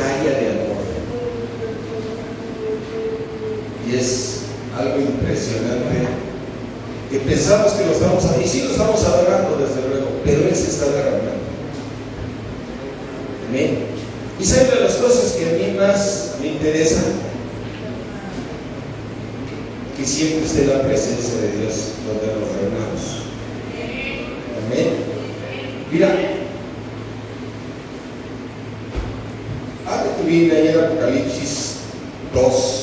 estalla de amor. Y es algo impresionante que pensamos que lo estamos adorando, y sí lo estamos adorando desde luego, pero Él se está derramando. Amén. Y saben de las cosas que a mí más me interesan, que siempre esté la presencia de Dios donde nos reunamos. Amén. Mira, abre tu Biblia ahí en Apocalipsis 2.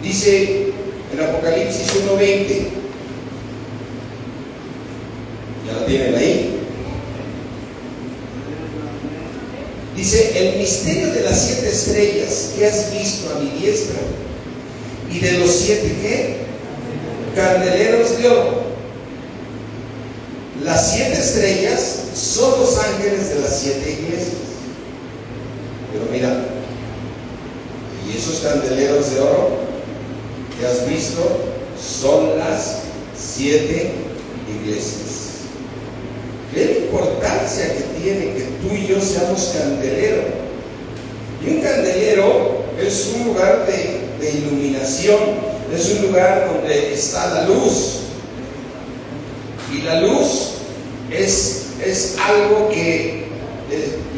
Dice en Apocalipsis 1:20, ya lo tienen ahí. Dice: el misterio de las 7 estrellas que has visto a mi diestra, y de los 7 ¿qué? Candeleros de oro. Las 7 estrellas son los ángeles de las 7 iglesias. Pero mira, y esos candeleros de oro que has visto son las 7 iglesias. Ve la importancia que tiene que tú y yo seamos candelero. Y un candelero es un lugar de iluminación, es un lugar donde está la luz. Y la luz es algo que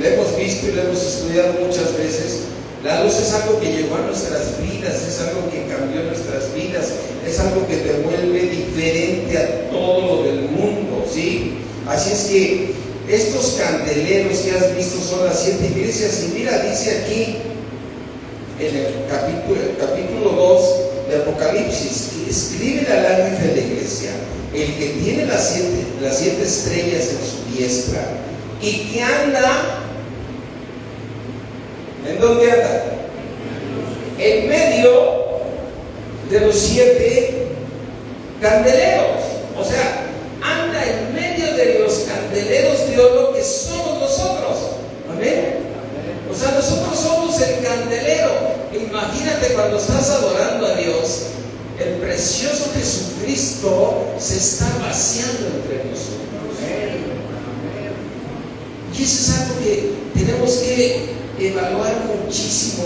le hemos visto y le hemos estudiado muchas veces. La luz es algo que llegó a nuestras vidas, es algo que cambió nuestras vidas, es algo que te vuelve diferente a todo lo del mundo, ¿sí? Así es que estos candeleros que has visto son las 7 iglesias. Y mira, dice aquí en el capítulo 2 de Apocalipsis, que escribe al ángel de la iglesia, el que tiene las 7 estrellas en su diestra y que anda, ¿en dónde anda? En medio de los 7 candeleros. O sea, anda en medio de los candeleros de oro que somos nosotros. Amén. O sea, nosotros somos el candelero. Imagínate cuando estás adorando a Dios, el precioso Jesucristo se está vaciando entre nosotros. Y eso es algo que tenemos que evaluar muchísimo.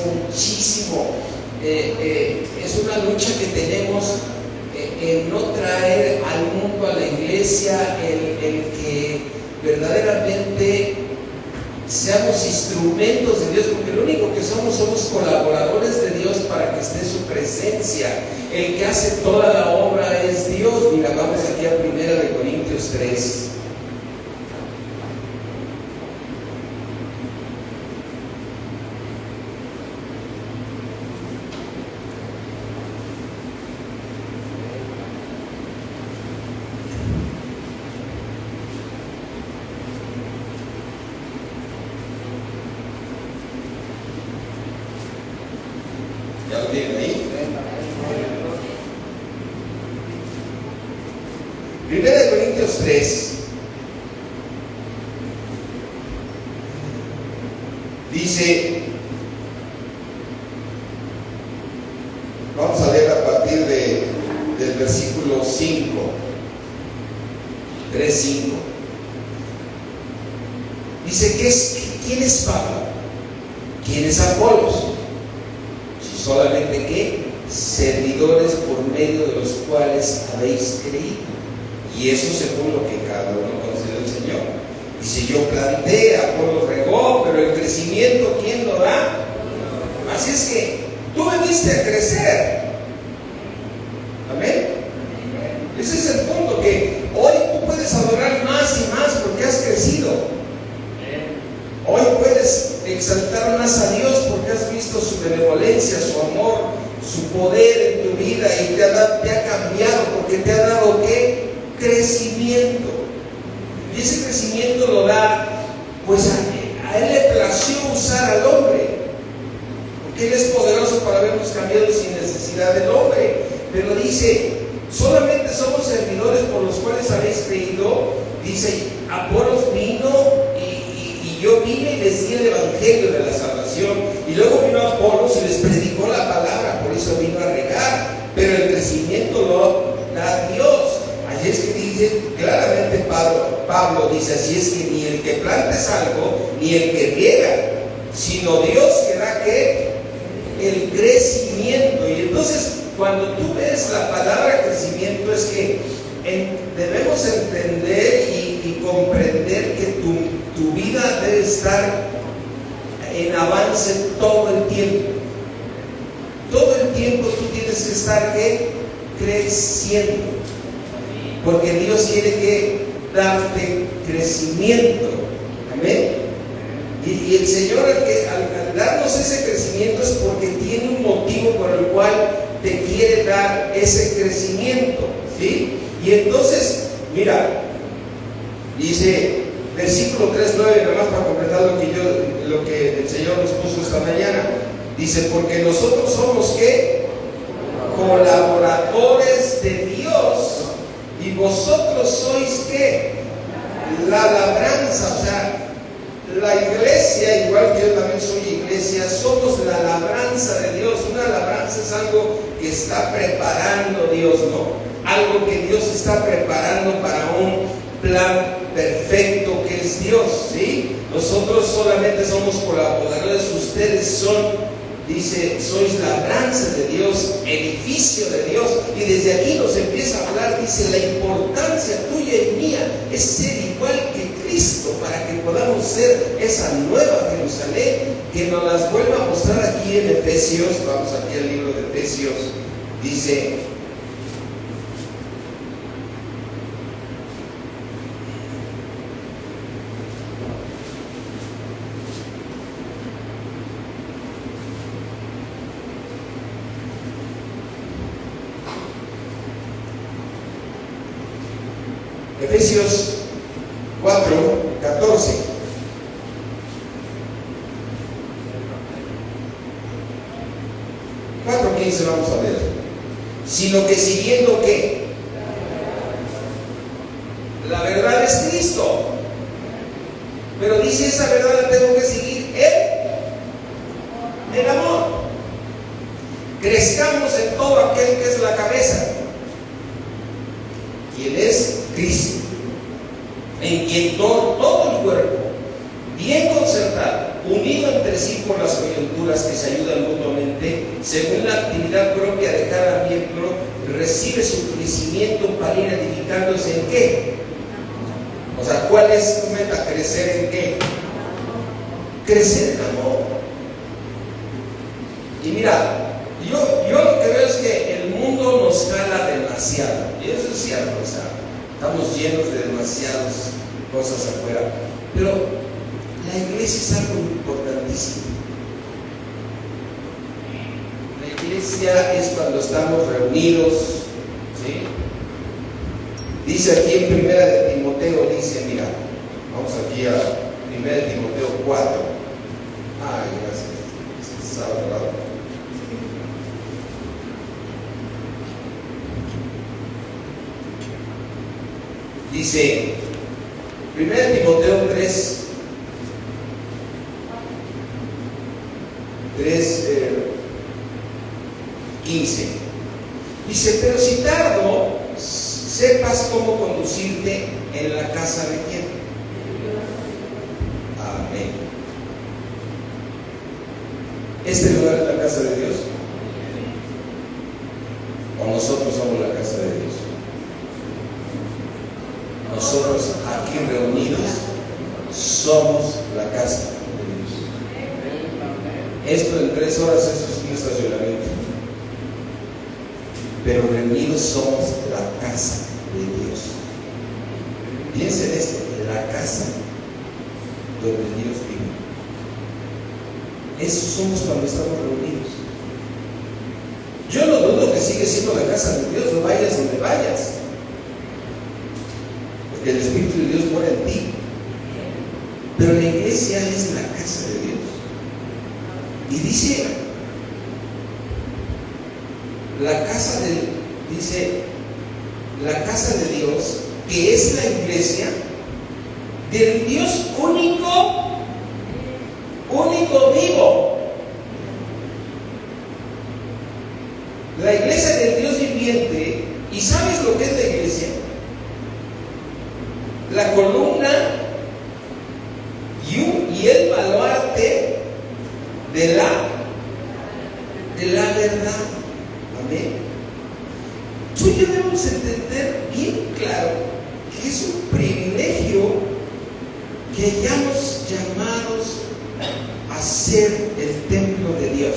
Es una lucha que tenemos en no traer al mundo a la iglesia, el que verdaderamente seamos instrumentos de Dios, porque lo único que somos colaboradores de Dios para que esté su presencia. El que hace toda la obra es Dios. Mira, vamos aquí a 1 Corintios 3. ¿Ya lo tienen ahí? 1 Corintios 3 dice, vamos a leer a partir del versículo 5, 3:5. Dice, ¿quién es Pablo? ¿Quién es Apolos? Si solamente ¿qué? Servidores por medio de los cuales habéis creído. Y eso según lo que cada uno considera el Señor. Dice, yo planté, Apolo regó, pero el crecimiento, ¿quién lo da? Así es que tú veniste a crecer. Amén. Ese es el punto, que hoy tú puedes adorar más y más porque has crecido. Hoy puedes exaltar más a Dios porque has visto su benevolencia, su amor, su poder en tu vida, y te ha cambiado porque te ha dado ¿qué? Crecimiento. Y ese crecimiento lo da, pues a Él le plació usar al hombre, porque Él es poderoso para habernos cambiado sin necesidad del hombre. Pero dice, solamente somos servidores por los cuales habéis creído. Dice, Apolos vino y yo vine y les di el el evangelio de la salvación, y luego vino Apolos y les predicó la palabra, por eso vino a regar, pero el crecimiento lo da Dios. Así es que dice claramente Pablo dice, así es que ni el que planta es algo, ni el que riega, sino Dios que da ¿qué? El crecimiento. Y entonces cuando tú ves la palabra crecimiento es que debemos entender y comprender que tu vida debe estar en avance todo el tiempo. Todo el tiempo tú tienes que estar ¿qué? Creciendo, porque Dios quiere que darte crecimiento. Amén. Y el Señor al darnos ese crecimiento es porque tiene un motivo por el cual te quiere dar ese crecimiento, ¿sí? Y entonces, mira, dice versículo 3:9, nada más para completar lo que el Señor nos puso esta mañana. Dice, porque nosotros somos ¿qué? Colaboradores de Dios, y vosotros sois ¿qué? La labranza. O sea, la iglesia, igual que yo también soy iglesia, somos la labranza de Dios. Una labranza es algo que está preparando Dios, ¿no? Algo que Dios está preparando para un plan perfecto que es Dios, ¿sí? Nosotros solamente somos colaboradores, ustedes son, dice, sois labranza de Dios, edificio de Dios. Y desde aquí nos empieza a hablar, dice, la importancia tuya y mía es ser igual que Cristo, para que podamos ser esa nueva Jerusalén que nos las vuelva a mostrar aquí en Efesios. Vamos aquí al libro de Efesios. Dice, Efesios 4:14. Vamos a ver. Sino que siguiendo ¿qué? La verdad es Cristo. Pero dice, esa verdad la tengo que seguir el amor. Crezcamos en todo aquel que es la cabeza, quien es Cristo, en quien todo el cuerpo, bien concertado, unido entre sí por las coyunturas que se ayudan mutuamente, según la actividad propia de cada miembro, recibe su crecimiento para ir edificándose en ¿qué? O sea, ¿cuál es tu meta? ¿Crecer en qué? Crecer en amor. Y mira, yo lo que veo es que el mundo nos jala demasiado, y eso es cierto. O sea, estamos llenos de demasiadas cosas afuera, pero la iglesia es algo importantísimo. La iglesia es cuando estamos reunidos, ¿sí? Dice aquí en Primera de Timoteo, dice, mira, vamos aquí a Primera de Timoteo 4. Ay, gracias. Sábado. Dice, 1 Timoteo 3, 15. Dice, pero si tardo, sepas cómo conducirte en la casa de quién. Amén. ¿Este lugar es la casa de Dios? ¿O nosotros somos la casa de Dios? Nosotros aquí reunidos somos la casa de Dios. Esto en 3 horas es un estacionamiento, pero reunidos somos la casa de Dios. Piensen esto, la casa donde Dios vive. Eso somos cuando estamos reunidos. Yo no dudo que sigue siendo la casa de Dios, no vayas donde vayas, porque el Espíritu de Dios mora en ti. Pero la iglesia es la casa de Dios. Y dice, la casa de Dios, que es la iglesia del Dios único La iglesia del Dios viviente. ¿Y sabes lo que es la iglesia? La columna y el baluarte de la verdad. Amén. Tú y yo debemos entender bien claro que es un privilegio que hayamos llamados a ser el templo de Dios,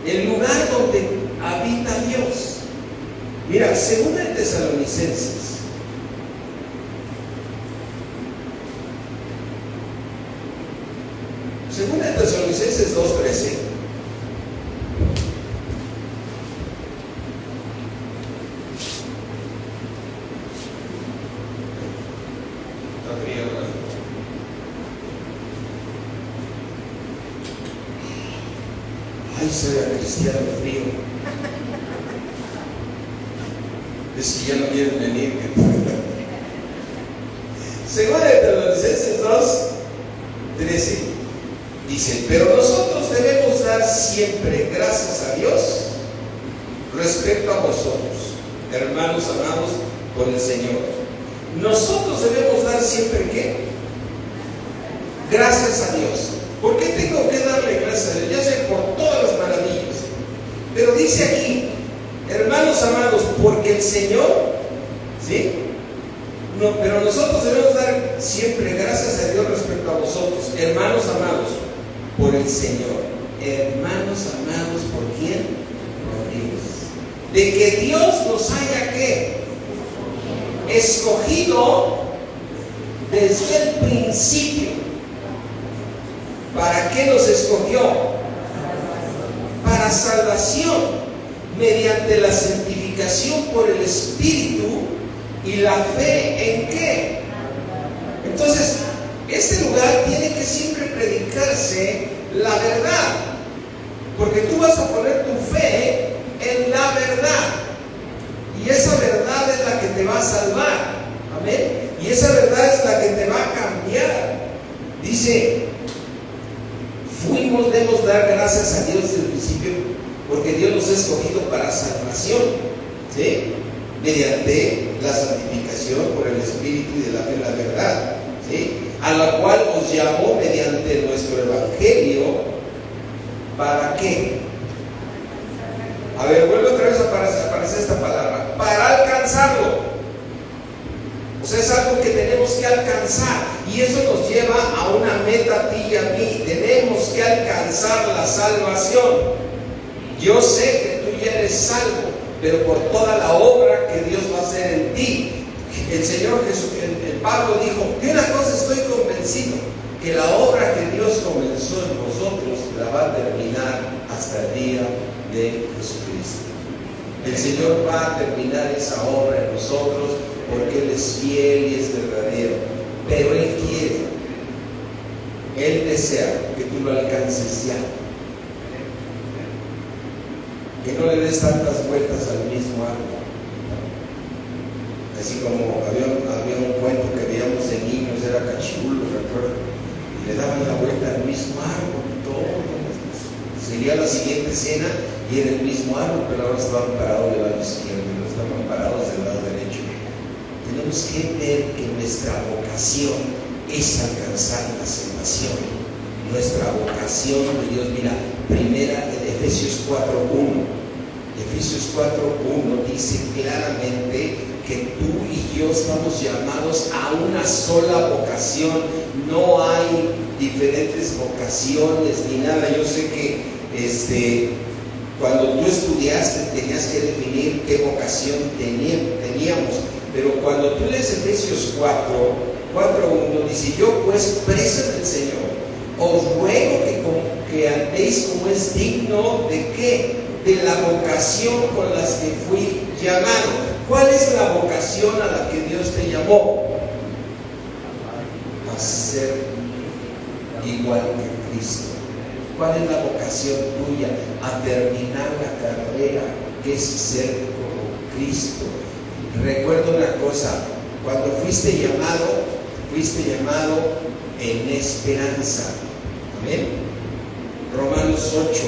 el lugar donde habita Dios. Mira, 2 Tesalonicenses. 2 Tesalonicenses 2:13. Ay, soy cristiano frío. Es que ya no quieren venir. 2 Tesalonicenses 2:13 dice: pero nosotros debemos dar siempre gracias a Dios respecto a vosotros, hermanos amados por el Señor. Nosotros debemos dar siempre ¿qué? Gracias a Dios. ¿Por qué tengo que darle gracias a Dios? Ya sé, por todas las maravillas. Pero dice aquí, hermanos amados, porque el Señor, ¿sí? No, pero nosotros debemos dar siempre gracias a Dios respecto a vosotros, hermanos amados, por el Señor. Hermanos amados, ¿por quién? Por Dios. De que Dios nos haya ¿qué? Escogido desde el principio. ¿Para qué nos escogió? Para salvación, mediante la santificación por el Espíritu y la fe en ¿qué? Entonces, este lugar tiene que siempre predicarse la verdad, porque tú vas a poner tu fe en la verdad, y esa verdad es la que te va a salvar, amén, y esa verdad es la que te va a cambiar. Dice, debemos dar gracias a Dios desde el principio, porque Dios nos ha escogido para salvación, ¿sí? Mediante la santificación por el Espíritu y de la fe en la verdad, ¿sí? A la cual os llamó mediante nuestro Evangelio. ¿Para qué? A ver, vuelve otra vez a aparecer esta palabra. Para alcanzarlo. O sea, es algo que tenemos que alcanzar, y eso nos lleva a una meta a ti y a mí. Tenemos que alcanzar la salvación. Yo sé que tú ya eres salvo, pero por toda la obra que Dios va a hacer en ti. El Señor Jesús, el Pablo dijo, de una cosa estoy convencido, que la obra que Dios comenzó en nosotros la va a terminar hasta el día de Jesucristo. El Señor va a terminar esa obra en nosotros, porque Él es fiel y es verdadero. Pero Él quiere, Él desea que tú lo alcances ya, que no le des tantas vueltas al mismo árbol. Así como había un cuento que veíamos de niños, era Cachirulo, recuerdo, y le daban la vuelta al mismo árbol, todo. Sería la siguiente escena y era el mismo árbol, pero ahora estaban parados del lado izquierdo y no estaban parados del lado derecho. Tenemos que ver que nuestra vocación es alcanzar la salvación. Nuestra vocación de Dios, mira, primera en Efesios 4:1. Efesios 4:1 dice claramente que tú y yo estamos llamados a una sola vocación. No hay diferentes vocaciones ni nada. Yo sé que cuando tú estudiaste tenías que definir qué vocación teníamos, pero cuando tú lees Efesios 4:1 dice: yo pues, preso del Señor, os ruego que andéis como es digno de ¿qué? De la vocación con las que fui llamado. ¿Cuál es la vocación a la que Dios te llamó? A ser igual que Cristo. ¿Cuál es la vocación tuya? A terminar la carrera, que es ser como Cristo. Recuerda una cosa: cuando fuiste llamado en esperanza. Amén. Romanos 8.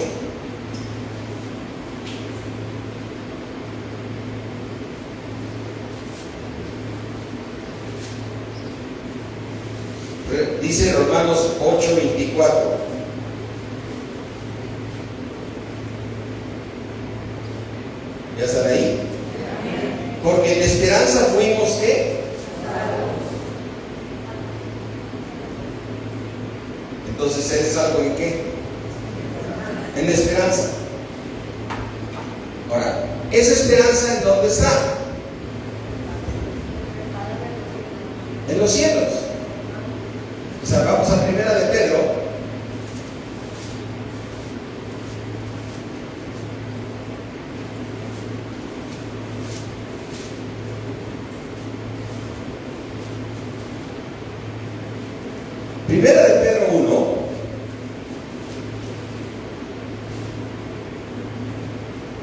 Dice Romanos 8:24. ¿Ya están ahí? Porque en esperanza fuimos ¿qué? Entonces, ¿eres algo en qué? En la esperanza. Ahora, ¿esa esperanza en dónde está? En los cielos. O sea, vamos a Primera de Pedro. Primera de Pedro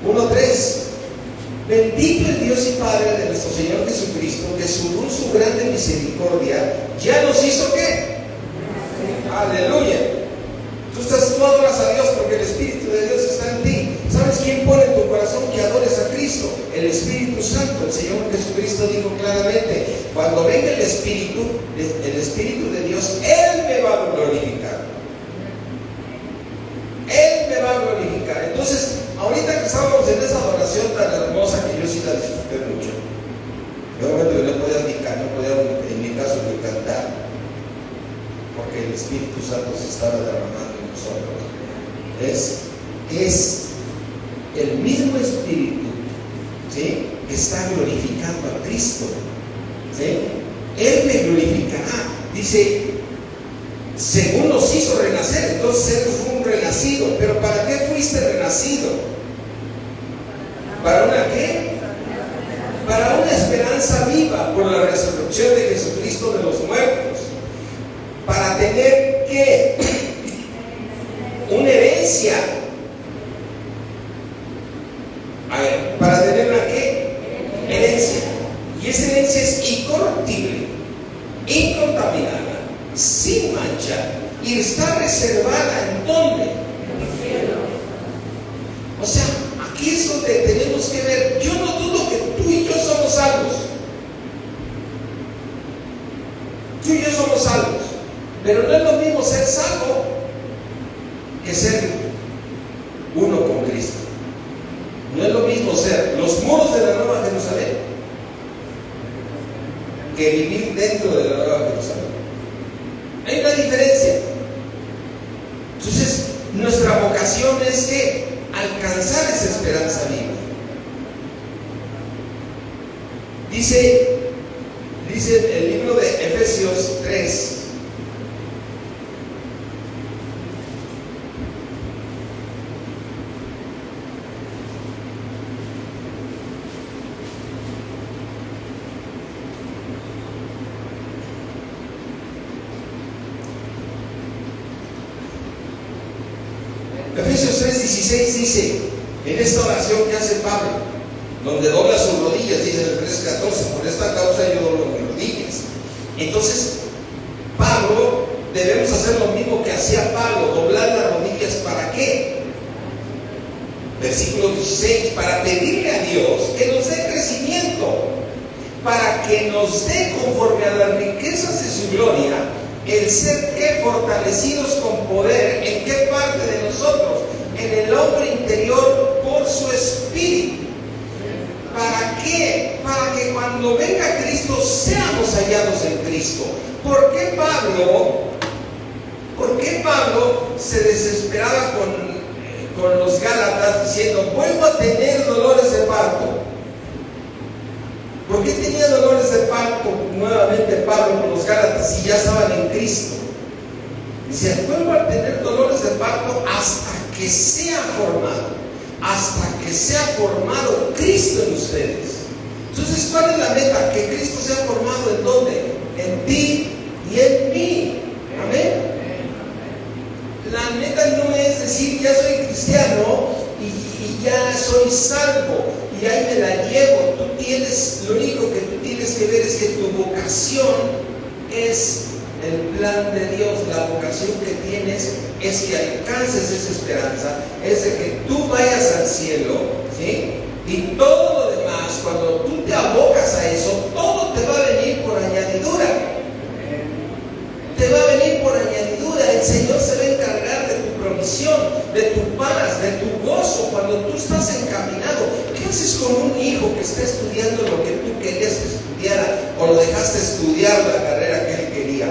1:3. Bendito el Dios y Padre de nuestro Señor Jesucristo, que según su grande misericordia ya nos hizo ¿qué? Aleluya. Tú adoras a Dios porque el Espíritu de Dios está en ti. ¿Sabes quién pone en tu corazón que adores a Cristo? El Espíritu Santo. El Señor Jesucristo dijo claramente: cuando venga el Espíritu de Dios, Él me va a glorificar. Él me va a glorificar. Entonces, ahorita que estábamos en esa adoración tan hermosa, que yo sí la disfruté mucho, yo no podía indicar, no podía en mi caso ni cantar, porque el Espíritu Santo se estaba derramando en nosotros. Es el mismo Espíritu, ¿sí?, que está glorificando a Cristo, ¿sí? Él me glorificará. Dice, según nos hizo renacer. Entonces Él fue un renacido. ¿Pero para qué fuiste renacido? ¿Para una qué? Para una esperanza viva por la resurrección de Jesucristo de los muertos. Para tener ¿qué? Una herencia. A ver, ¿para tener una qué? Herencia. Y esa herencia es incorruptible, incontaminada, sin mancha, y está reservada ¿en dónde? En el cielo. O sea, aquí es donde tenemos que ver. Yo no dudo que tú y yo somos salvos. Tú y yo somos salvos. Pero no es lo mismo ser salvo que ser uno con Cristo. No es lo mismo ser los muros de la Nueva Jerusalén que vivir dentro de la Nueva Jerusalén. Hay una diferencia. Entonces, nuestra vocación es que alcanzar esa esperanza viva. Dice el libro de Efesios 3. Efesios 3:16 dice, en esta oración que hace Pablo, donde dobla sus rodillas, dice en el 3:14, por esta causa yo doblo mis rodillas. Entonces, Pablo, debemos hacer lo mismo que hacía Pablo, doblar las rodillas. ¿Para qué? Versículo 16, para pedirle a Dios que nos dé crecimiento, para que nos dé conforme a las riquezas de su gloria, el ser que fortalecidos con poder. ¿En qué parte de nosotros? En el hombre interior por su espíritu. ¿Para qué? Para que cuando venga Cristo seamos hallados en Cristo. ¿Por qué Pablo se desesperaba con los Gálatas diciendo, vuelvo a tener dolores de parto? ¿Por qué tenía dolores de parto nuevamente Pablo con los Gálatas si ya estaban en Cristo? Dice, vuelvo a tener dolores de parto hasta que sea formado Cristo en ustedes. Entonces, ¿cuál es la meta? Que Cristo sea formado ¿en dónde? En ti y en mí. Amén. La meta no es decir, ya soy cristiano y ya soy salvo y ahí me la llevo. Lo único que tú tienes que ver es que tu vocación es el plan de Dios. La vocación que tienes es que alcances esa esperanza, es de que tú vayas al cielo, ¿sí? Y todo lo demás, cuando tú te abocas a eso, todo te va a venir por añadidura. Te va Señor se va a encargar de tu provisión, de tu paz, de tu gozo cuando tú estás encaminado. ¿Qué haces con un hijo que está estudiando lo que tú querías que estudiara, o lo dejaste estudiar la carrera que él quería,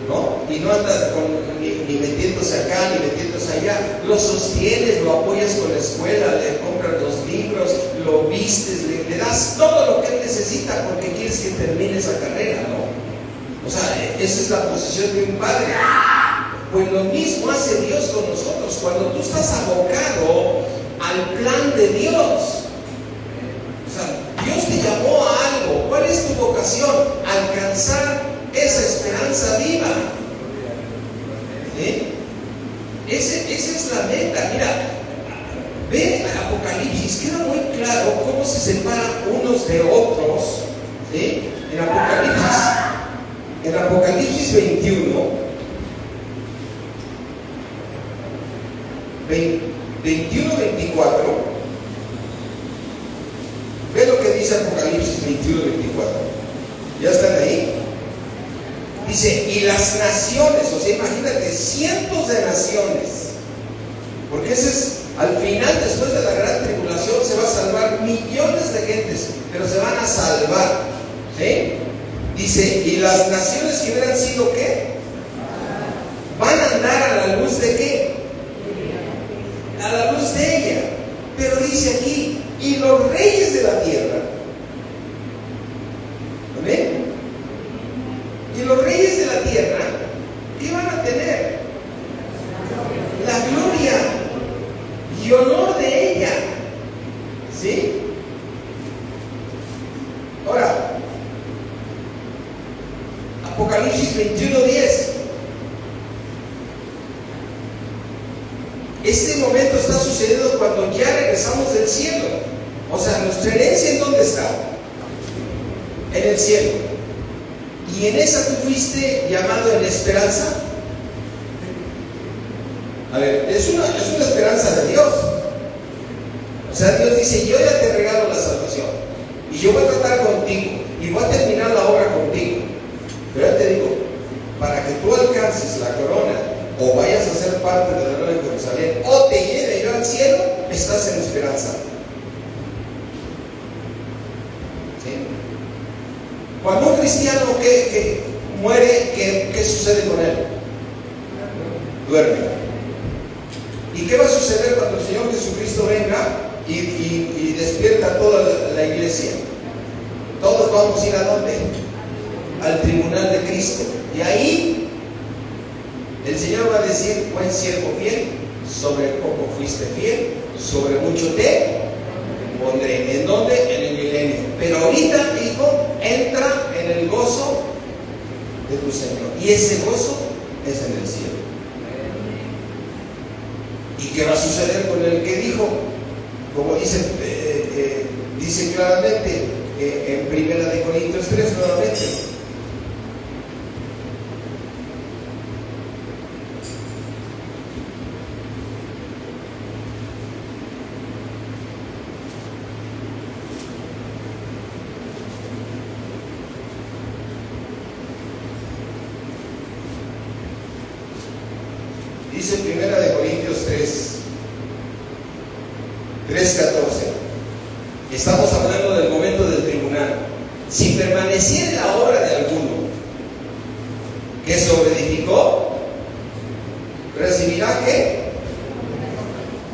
¿no? Y no anda ni metiéndose acá ni metiéndose allá? Lo sostienes, lo apoyas con la escuela, le compras los libros, lo vistes, le das todo lo que él necesita porque quieres que termine esa carrera, ¿no? O sea, esa es la posición de un padre. Pues lo mismo hace Dios con nosotros. Cuando tú estás abocado al plan de Dios, o sea, Dios te llamó a algo. ¿Cuál es tu vocación? Alcanzar esa esperanza viva. ¿Sí? Esa es la meta. Mira, ve el Apocalipsis, queda muy claro cómo se separan unos de otros. ¿Sí? En Apocalipsis 21, 24, ve lo que dice Apocalipsis 21, 24. ¿Ya están ahí? Dice, y las naciones, o sea, imagínate, cientos de naciones, porque ese es, al final, después de la gran tribulación, se va a salvar millones de gentes, pero se van a salvar, ¿sí? Dice, y las naciones que hubieran sido, ¿qué? Van a andar a la luz de ¿qué? A la luz de ella. Pero dice aquí, y los reyes de la tierra, ¿amén? Y los reyes de la tierra, ¿qué van a tener? La gloria y honor de ella. ¿Sí? Ahora, Apocalipsis 21:10. Este momento está sucediendo cuando ya regresamos del cielo. O sea, nuestra herencia, ¿en dónde está? En el cielo. ¿Y en esa tú fuiste llamado en esperanza? A ver, es una esperanza de Dios. O sea, Dios dice, yo ya te regalo la salvación, y yo voy a tratar contigo, y voy a terminar la obra contigo. Pero ya te digo, para que tú alcances la corona, o vayas a ser parte de la nueva Jerusalén, o te lleve yo al cielo, estás en esperanza. ¿Sí? Cuando un cristiano que muere, ¿qué sucede con él? Duerme. ¿Y qué va a suceder cuando el Señor Jesucristo venga y despierta a toda la iglesia? Todos vamos a ir ¿a dónde? Al tribunal de Cristo. Y ahí el Señor va a decir, buen siervo fiel, sobre poco fuiste fiel, sobre mucho te pondré. ¿En dónde? En el milenio. Pero ahorita, hijo, entra en el gozo de tu Señor. Y ese gozo es en el cielo. ¿Y qué va a suceder con el que dijo? Como dice claramente en 1 Corintios 3 nuevamente. Dice 1 Corintios 3:14. Estamos hablando del momento del tribunal. Si permaneciera en la obra de alguno que sobreedificó, recibirá ¿qué?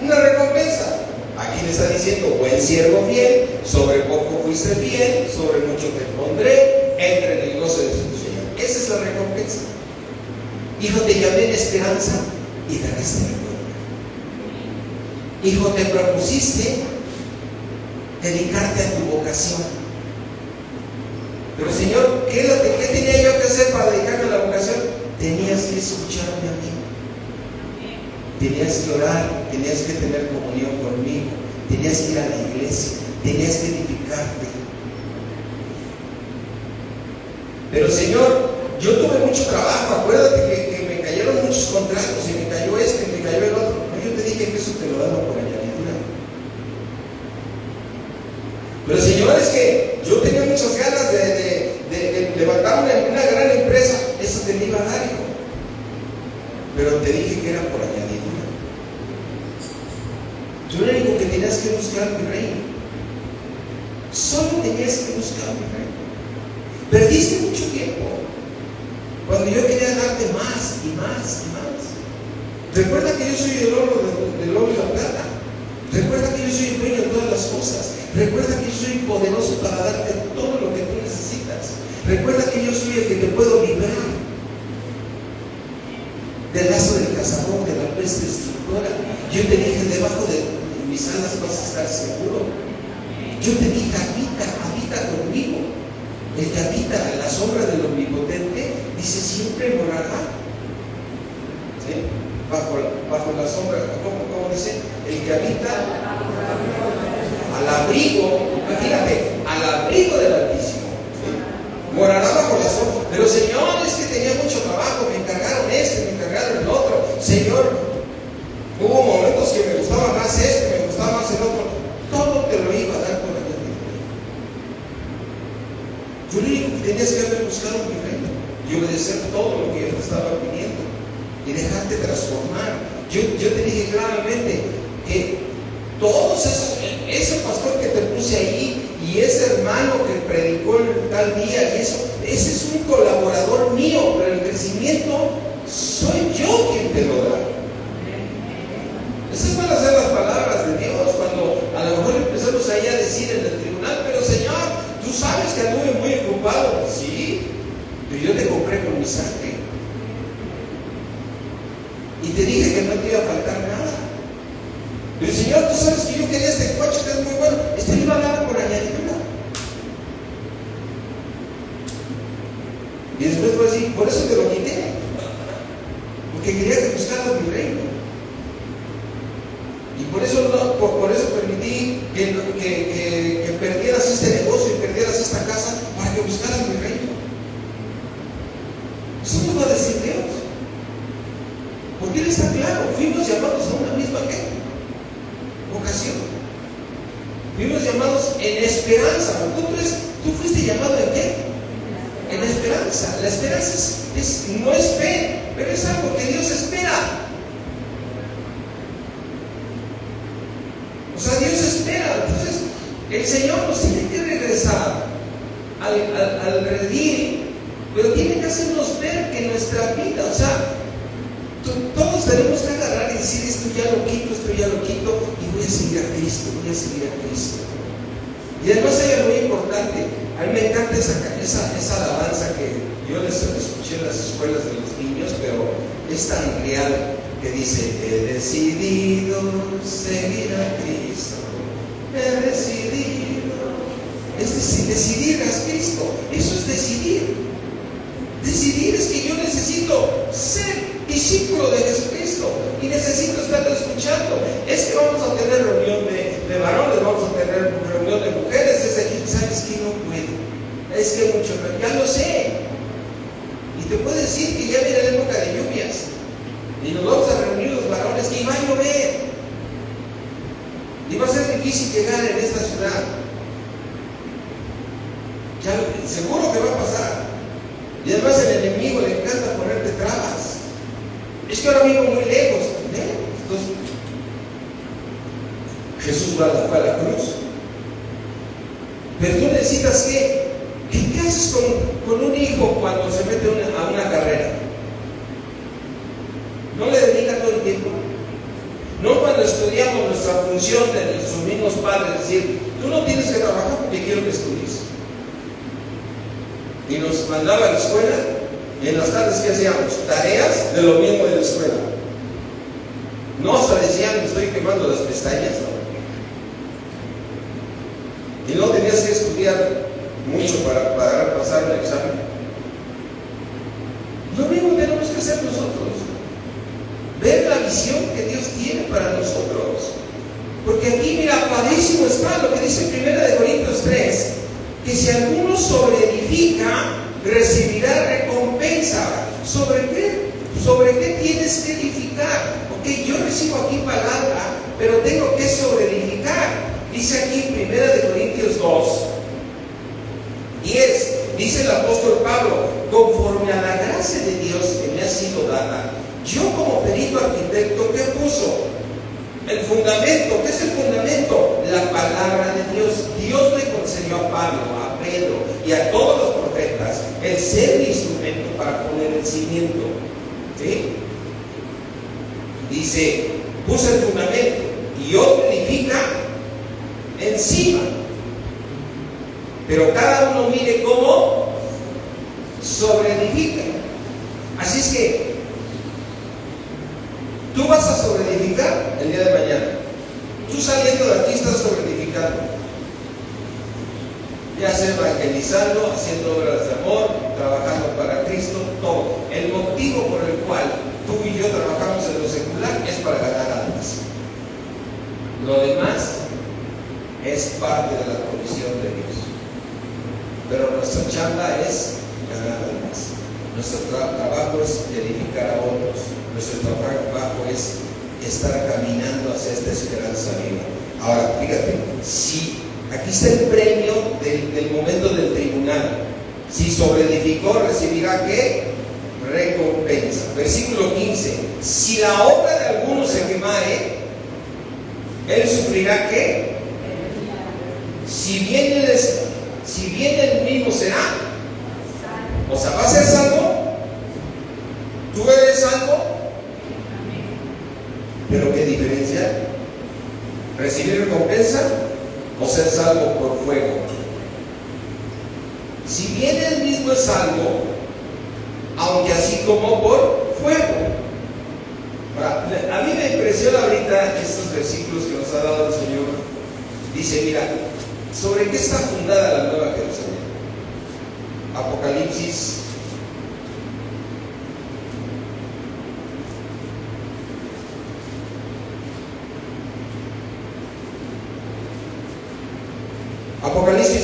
Una recompensa. Aquí le está diciendo, buen siervo fiel, sobre poco fuiste fiel, sobre mucho te pondré, entra en el gozo de tu Señor. Esa es la recompensa. Hijo, te llamé en esperanza y ganaste la gloria. Hijo, te propusiste dedicarte a tu vocación. Pero Señor, ¿qué tenía yo que hacer para dedicarme a la vocación? Tenías que escucharme a mí. Tenías que orar, tenías que tener comunión conmigo, tenías que ir a la iglesia, tenías que edificarte. Pero Señor, yo tuve mucho trabajo, acuérdate que me cayeron muchos contratos, y me cayó este, y me cayó el otro. Pero yo te dije que eso te lo daba por añadidura. Pero Señor, es que yo tenía muchas ganas de levantar una gran empresa, eso te iba a dar, hijo. pero te dije que era por añadidura. Tú lo único que tenías que buscar mi reino. Solo tenías que buscar mi reino. Perdiste mucho tiempo cuando yo quería darte más y más y más. Recuerda que yo soy el oro y la plata. Recuerda que yo soy el dueño de todas las cosas. Recuerda que yo soy poderoso para darte todo lo que tú necesitas. Recuerda que yo soy el que te puedo librar del lazo del cazador, de la peste destructora. Yo te dije, debajo de mis alas vas a estar seguro. Yo te dije, habita conmigo. El que habita a la sombra del Omnipotente, dice, siempre morará. ¿Sí? Bajo la sombra, ¿cómo dice? El que habita al abrigo, imagínate, al abrigo del Altísimo. ¿Sí? Morará bajo la sombra. Pero Señor, es que tenía mucho trabajo, me encargaron me encargaron el otro. Señor, hubo momentos que me gustaba más me gustaba más el otro. Todo te lo iba a dar por añadidura. Yo lo único que tenías que haber buscado mi reino y obedecer todo lo que yo te estaba pidiendo y dejarte transformar. Yo te dije claramente que todos esos, ese pastor que te puse ahí y ese hermano que predicó el tal día y eso, ese es un colaborador mío, pero el crecimiento soy yo quien te lo da. Esas van a ser las palabras de Dios cuando a lo mejor empezamos ahí a decir en el tribunal, pero Señor, tú sabes que anduve muy ocupado. Sí, pero yo te compré con mi sangre y te dije que no te iba a faltar nada. Pero Señor, tú sabes que yo quería este coche que es muy bueno, este me iba a dar por añadidura. Y después fue así, por eso te lo quité, porque quería que buscaras mi reino. Y por eso permití que perdieras este negocio y perdieras esta casa para que buscaras mi reino. Eso nos va a decir Dios. Porque Él está claro, fuimos llamados a una misma ocasión. Fuimos llamados en esperanza. ¿Tú fuiste llamado en qué? En esperanza. La esperanza no es fe, pero es algo que Dios espera. O sea, Dios espera. Entonces, el Señor nos tiene que regresar al redil, pero tiene que hacernos ver que nuestra vida, o sea, todos tenemos que agarrar y decir, esto ya lo quito, y voy a seguir a Cristo. Y además hay algo muy importante. A mí me encanta esa alabanza que yo les escuché en las escuelas de los niños, pero es tan real, que dice, he decidido seguir a Cristo, he decidido. Es decir, decidir a Cristo, eso es decidir. Decidir es que yo necesito ser discípulo de Jesucristo y necesito estarlo escuchando. Es que vamos a tener reunión de varones, vamos a tener reunión de mujeres. ¿Sabes que no puedo? Es que mucho, ya lo sé. Y te puedo decir que ya viene la época de lluvias y nos vamos a reunir los varones y va a llover y va a ser difícil llegar en esta ciudad. Ya, seguro que va a pasar. Y además el enemigo le encanta ponerte trabas. Es que ahora vivo muy lejos. Entonces, Jesús fue a la cruz. Pero tú necesitas ¿qué haces con un hijo cuando se mete a una carrera? ¿No le dedica todo el tiempo? No cuando estudiamos nuestra función de nuestros mismos padres, decir, tú no tienes que trabajar porque quiero que estudies. Y nos mandaba a la escuela, y en las tardes, ¿qué hacíamos? Tareas de lo mismo de la escuela. No hasta decían, me estoy quemando las pestañas, ¿no? Y no tenías que estudiar mucho para pasar un examen. Lo mismo tenemos que hacer nosotros. Ver la visión que Dios tiene para nosotros. Porque aquí, mira, padrísimo está lo que dice 1 Corintios 3, que si alguno sobreedifica, recibirá recompensa. ¿Sobre qué? ¿Sobre qué tienes que edificar? Ok, yo recibo aquí palabra, pero tengo que sobreedificar. Dice aquí 1 Corintios 2, 10, dice el apóstol Pablo, conforme a la gracia de Dios que me ha sido dada, Yo como perito arquitecto, ¿qué puso? El fundamento. ¿Qué es el fundamento? La palabra de Dios. Dios le concedió a Pablo, a Pedro y a todos los profetas el ser el instrumento para poner el cimiento. ¿Sí? Dice, puse el fundamento y otro edifica encima. Pero cada uno mire cómo sobreedifica. Así es que tú vas a sobreedificar el día de mañana. Tú saliendo de aquí estás sobreedificando. Ya sea evangelizando, haciendo obras de amor, trabajando para Cristo, todo. El motivo por el cual tú y yo trabajamos en lo secular es para ganar almas. Lo demás es parte de la provisión de Dios. Pero nuestra chamba es ganar almas. Nuestro trabajo es edificar a otros. Nuestro trabajo es estar caminando hacia esta esperanza viva. Ahora, fíjate, si aquí está el premio del momento del tribunal. Si sobreedificó, recibirá ¿qué? Recompensa. Versículo 15. Si la obra de alguno se quemare, él sufrirá ¿qué? Si bien él mismo será, o sea, ¿va a ser salvo? ¿Tú eres salvo? Pero ¿qué diferencia? ¿Recibir recompensa o ser salvo por fuego? Si bien él mismo es salvo, aunque así como por fuego. A mí me impresiona ahorita estos versículos que nos ha dado el Señor. Dice, mira, ¿sobre qué está fundada la Nueva Jerusalén? Apocalipsis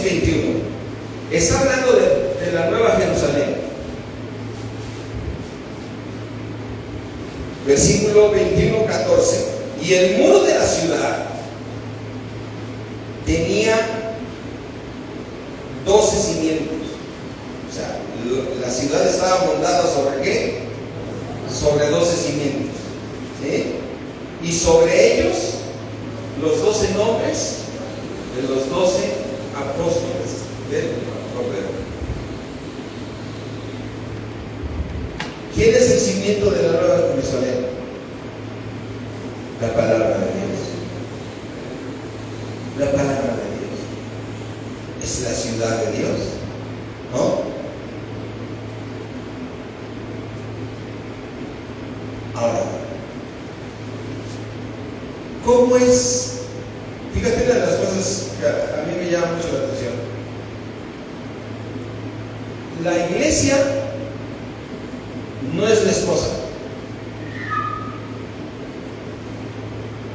21. Está hablando de la Nueva Jerusalén. Versículo 21, 14. Y el muro de la ciudad tenía 12 cimientos. O sea, la ciudad estaba montada ¿sobre qué? Sobre 12 cimientos. ¿Sí? Y sobre ellos los 12 nombres de los 12 apóstoles del Cordero. ¿Quién es el cimiento de la Nueva Jerusalén? La palabra de Dios. La palabra de Dios. Es la ciudad de Dios, ¿no? Ahora, ¿cómo es? Fíjate, una de las cosas que a mí me llama mucho la atención. La iglesia no es la esposa.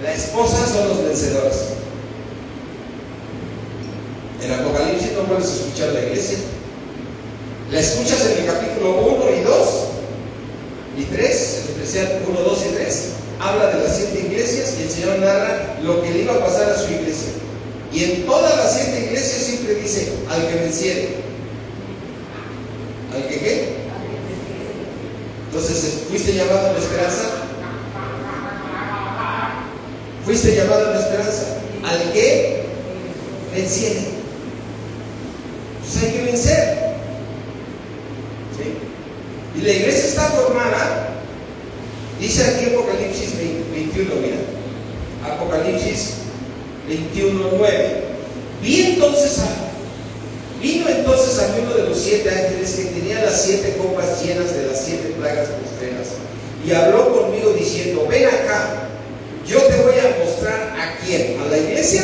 La esposa son los vencedores. En Apocalipsis no puedes escuchar la iglesia. La escuchas en el capítulo 1 y 2 y 3, en especial 1, 2 y 3. Habla de las 7 iglesias y el Señor narra lo que le iba a pasar a su iglesia. Y en todas las 7 iglesias siempre dice, al que venciere. ¿Al que qué? Entonces, ¿fuiste llamado a la esperanza? ¿Fuiste llamado a la esperanza? Al que venciere. Pues hay que vencer. ¿Sí? Y la iglesia está formada. Dice aquí Apocalipsis 21, mira. Apocalipsis 21, 9. Vino entonces a uno de los 7 ángeles que tenía las 7 copas llenas de las 7 plagas postreras. Y habló conmigo diciendo, ven acá, yo te voy a mostrar a quién. ¿A la iglesia?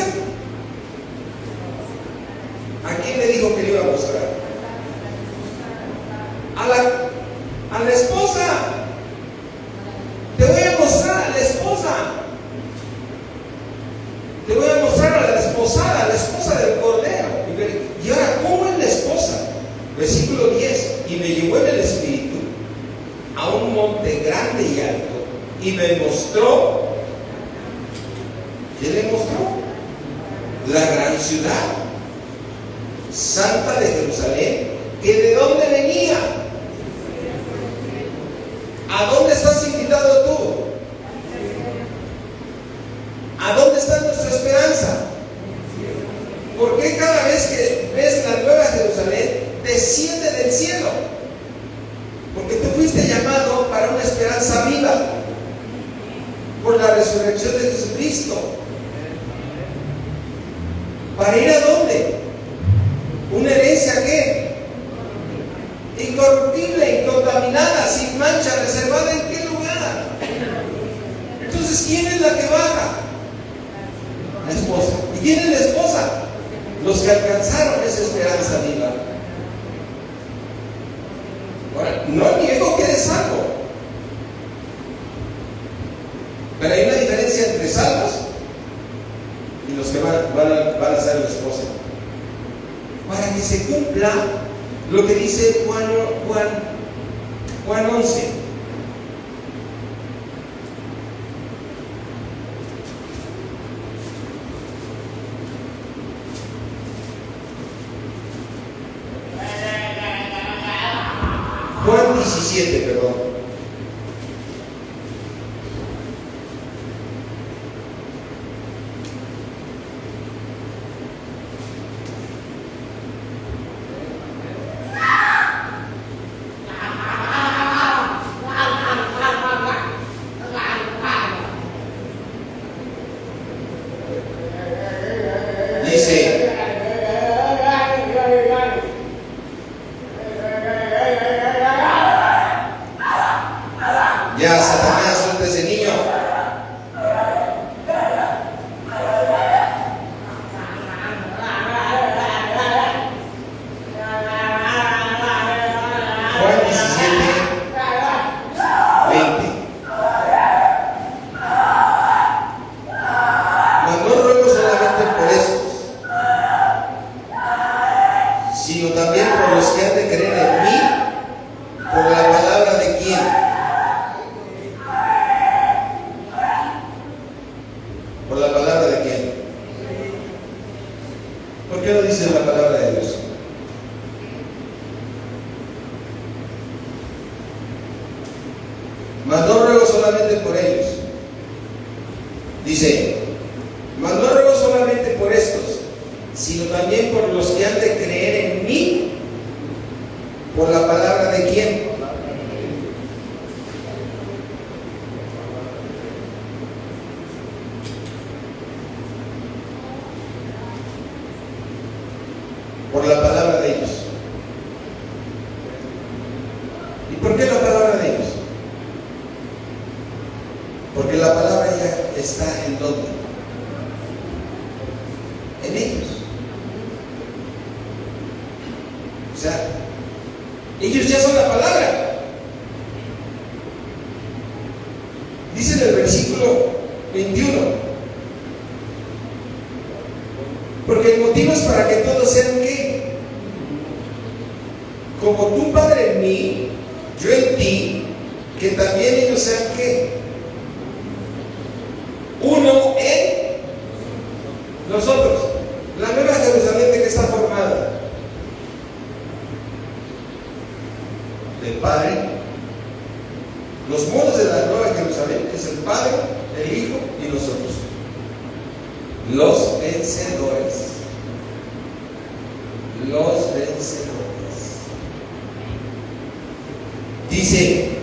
¿A quién le dijo que le iba a mostrar? A la esposa. Te voy a mostrar a la esposa. Te voy a mostrar a la esposada, a la esposa del Cordero. Y ahora, ¿cómo es la esposa? Versículo 10. Y me llevó en el Espíritu a un monte grande y alto y me mostró. ¿Qué le mostró? La gran ciudad santa de Jerusalén, que de dónde venía. ¿A dónde estás invitado por la resurrección de Jesucristo. ¿Para ir a dónde? ¿Una herencia qué? Incorruptible, incontaminada, sin mancha, reservada en qué lugar. Entonces, ¿quién es la que baja? La esposa. ¿Y quién es la esposa? Los que alcanzaron esa esperanza viva. Ahora, no niego que eres salvo, pero hay una diferencia entre salvos y los que van a ser la esposa. Para que se cumpla lo que dice Juan 11. Juan 17, perdón. Dice, ya Satanás, suelta ese niño. Juan 17, 20. Mas no ruego solamente por estos, sino también por los que han de creer en mí, por la palabra de quién. ¿Por la palabra de quién? ¿Por qué no dice la palabra de Dios? Mas no ruego solamente por ellos. Dice, mas no ruego solamente por estos, sino también por los que han de creer en mí, por la palabra de quién. Por la palabra de ellos. ¿Y por qué la palabra de ellos? Porque la palabra ya está en dónde? En ellos. O sea, ellos ya son la palabra. Dice en el versículo 21. Porque el motivo es para que todos sean ¿qué? Como tú, Padre, en mí, yo en ti, que también ellos sean ¿qué? Uno en nosotros. La nueva Jerusalén, ¿de qué está formada? Del Padre. Los modos de la nueva Jerusalén es el Padre, el Hijo y nosotros. Los vencedores. Los vencedores. Dice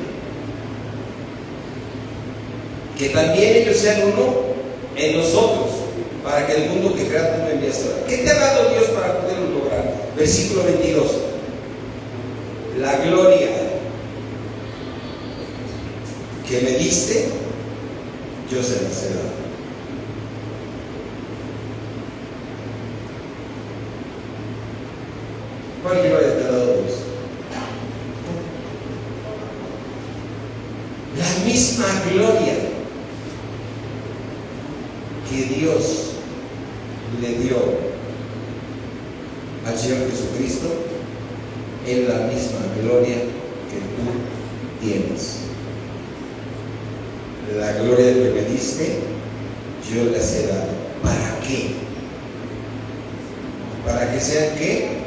que también ellos sean uno en nosotros, para que el mundo que crea tú me envíes ahora. ¿Qué te ha dado Dios para poderlo lograr? Versículo 22. La gloria que me diste, yo se las he dado. ¿Cuál gloria te ha dado Dios? La misma gloria que Dios le dio al Señor Jesucristo es la misma gloria que tú tienes. La gloria que me diste, yo les he dado. ¿Para qué? ¿Para que sean qué?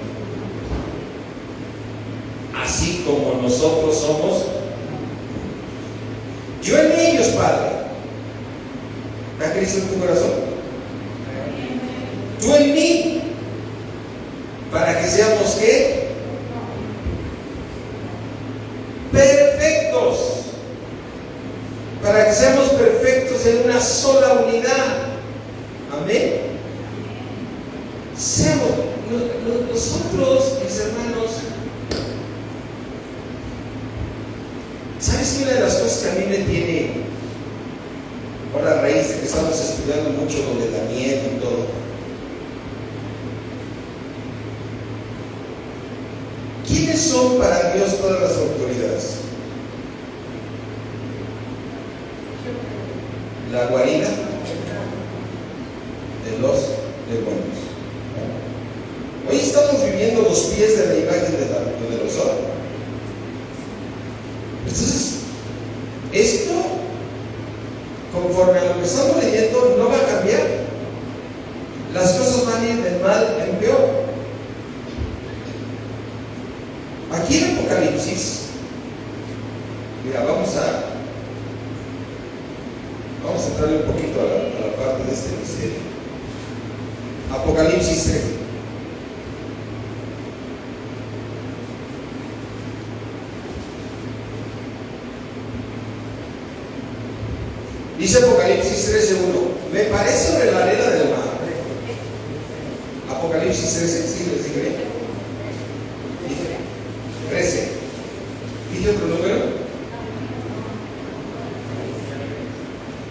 Así como nosotros somos. Yo en ellos, Padre. ¿Da Cristo en tu corazón? Tú en mí. Para que seamos ¿qué? Perfectos. Para que seamos perfectos en una sola unidad. Amén. Seamos nosotros, mis hermanos. ¿Sabes que una de las cosas que a mí me tiene, ahora a raíz de que estamos estudiando mucho lo de Daniel y todo, ¿quiénes son para Dios todas las autoridades? La guarida de los demonios. Hoy estamos viviendo los pies de la imagen de Nabucodonosor. Entonces, esto, conforme a lo que estamos leyendo, no va a cambiar. Las cosas van a ir de mal en peor. Aquí en Apocalipsis, mira, vamos a entrar un poquito a la parte de este misterio. Apocalipsis 3. Dice Apocalipsis 13:1, me parece sobre la arena del mar. Apocalipsis 13, sí, les dije bien. 13. ¿Dije otro número?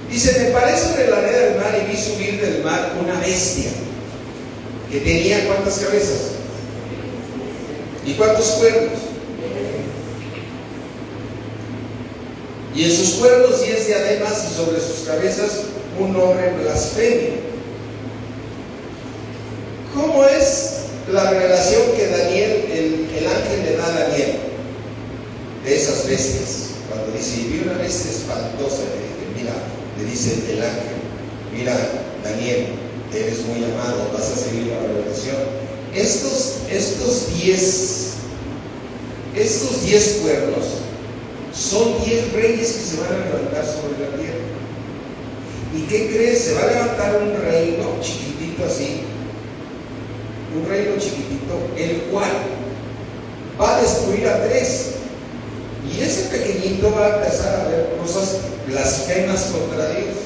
Dice, me parece sobre la arena del mar y vi subir del mar una bestia que tenía ¿cuántas cabezas? ¿Y cuántos cuernos? Y en sus cuernos 10 diademas y sobre sus cabezas un nombre blasfemio. ¿Cómo es la revelación que Daniel, el ángel le da a Daniel de esas bestias? Cuando dice, y vi una bestia espantosa, le dice el ángel, mira, Daniel, eres muy amado, vas a seguir la revelación. Estos 10 cuernos son 10 reyes que se van a levantar sobre la tierra. ¿Y qué crees? Se va a levantar un reino chiquitito así, un reino chiquitito, el cual va a destruir a 3. Y ese pequeñito va a empezar a ver cosas blasfemas contra Dios.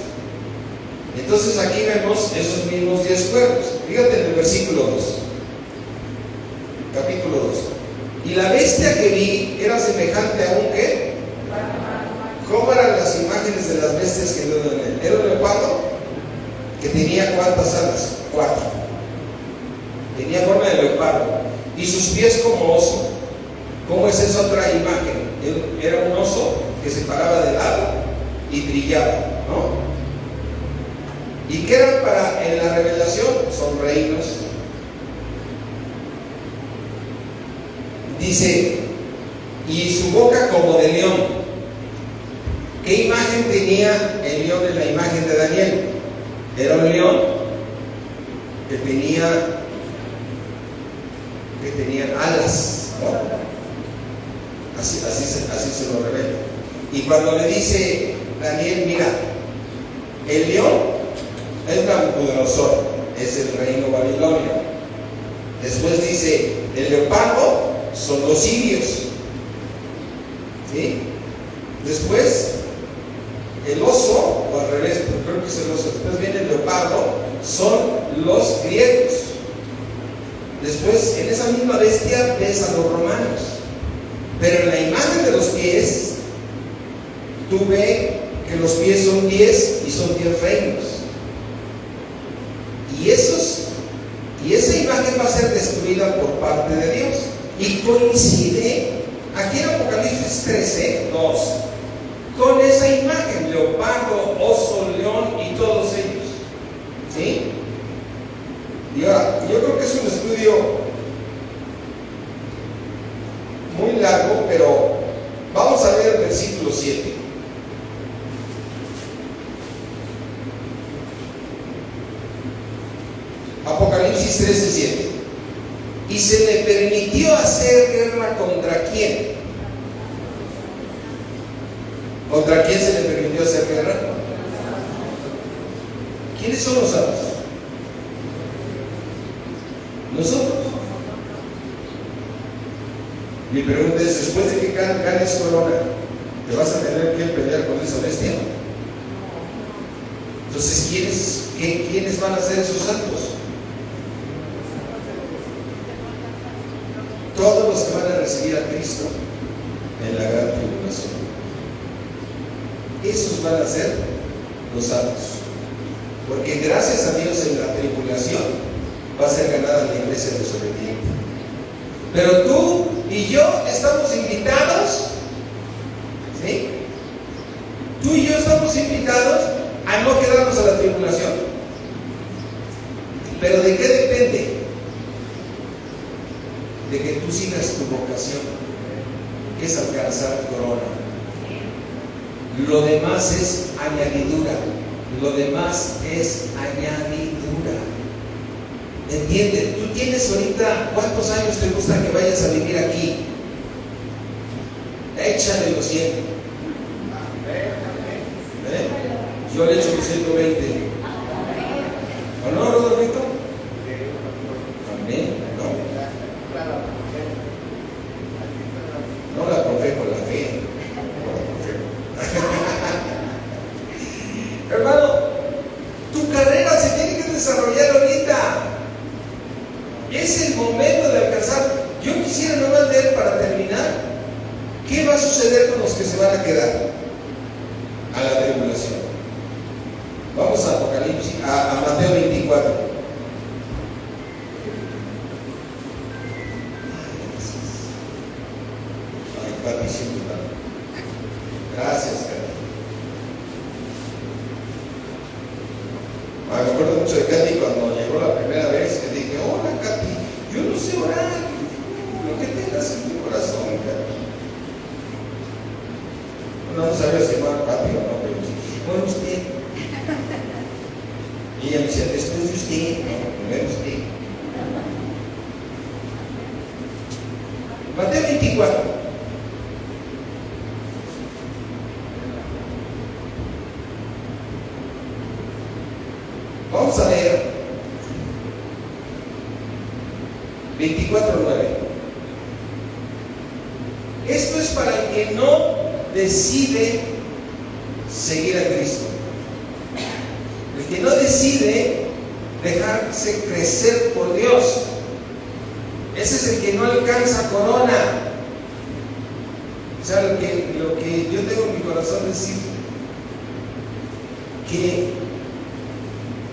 Entonces aquí vemos esos mismos 10 cuernos. Fíjate en el versículo 2, capítulo 2. Y la bestia que vi era semejante a un ¿qué? ¿Cómo eran las imágenes de las bestias que vio Daniel? Era un leopardo que tenía ¿cuántas alas? 4. Tenía forma de leopardo y sus pies como oso. ¿Cómo es esa otra imagen? Era un oso que se paraba de lado y brillaba, ¿no? ¿Y qué eran para en la revelación? Son reinos. Dice, y su boca como de león. ¿Qué imagen tenía el león en la imagen de Daniel? Era un león que tenía alas, ¿no? Así se lo revela. Y cuando le dice Daniel, mira, el león es Nabucodonosor, es el reino babilonio. Después dice, el leopardo son los sirios, ¿sí? Después, el oso, o al revés, creo que es el oso, después viene el leopardo, son los griegos. Después, en esa misma bestia ves a los romanos. Pero en la imagen de los pies, tú ves que los pies son 10 y son 10 reinos. Y esa imagen va a ser destruida por parte de Dios. Y coincide aquí en Apocalipsis 13:2 con esa imagen: leopardo, oso, león y todos ellos. ¿Sí? Y ahora, yo creo que es un estudio muy largo, pero vamos a ver el versículo 7. Apocalipsis 13:7. Y se le permitió hacer guerra ¿contra quién? ¿Contra quién se le permitió hacer guerra? ¿Quiénes son los santos? Nosotros. Mi pregunta es, después de que ganes corona, ¿te vas a tener que pelear con esa bestia? Entonces, ¿quiénes van a ser esos santos? Todos los que van a recibir a Cristo en la gran tribulación. Esos van a ser los santos. Porque gracias a Dios en la tribulación va a ser ganada la iglesia desobediente. Pero tú y yo estamos invitados, ¿sí? Tú y yo estamos invitados a no quedarnos a la tribulación. ¿Pero de qué depende? De que tú sigas tu vocación, que es alcanzar corona. Lo demás es añadidura. Lo demás es añadidura. ¿Entiendes? Tú tienes ahorita, ¿cuántos años te gusta que vayas a vivir aquí? Échale los 100. Yo le echo los 120. ¿O no, Rodolfito? Amén. No la profeco, la fe. No la profeco. Hermano, tu carrera se tiene que desarrollar ahorita. Es el momento de alcanzar. Yo quisiera nomás leer para terminar qué va a suceder con los que se van a quedar a la tribulación. Vamos a Apocalipsis, a Mateo 24. Ay, Padre, siempre, Padre. Gracias, Katy. Me acuerdo mucho de Katy cuando llegó la primera vez, que dije, hola Katy, yo no sé orar, lo que tengas en tu corazón, Katy. No sabía si llamar Katy o no, pero bueno, usted. Y ella me decía, después de usted, no, primero usted. Mateo 24. Vamos a leer 24:9. Esto es para el que no decide seguir a Cristo. El que no decide dejarse crecer por Dios. Ese es el que no alcanza corona. O sea, lo que yo tengo en mi corazón es decir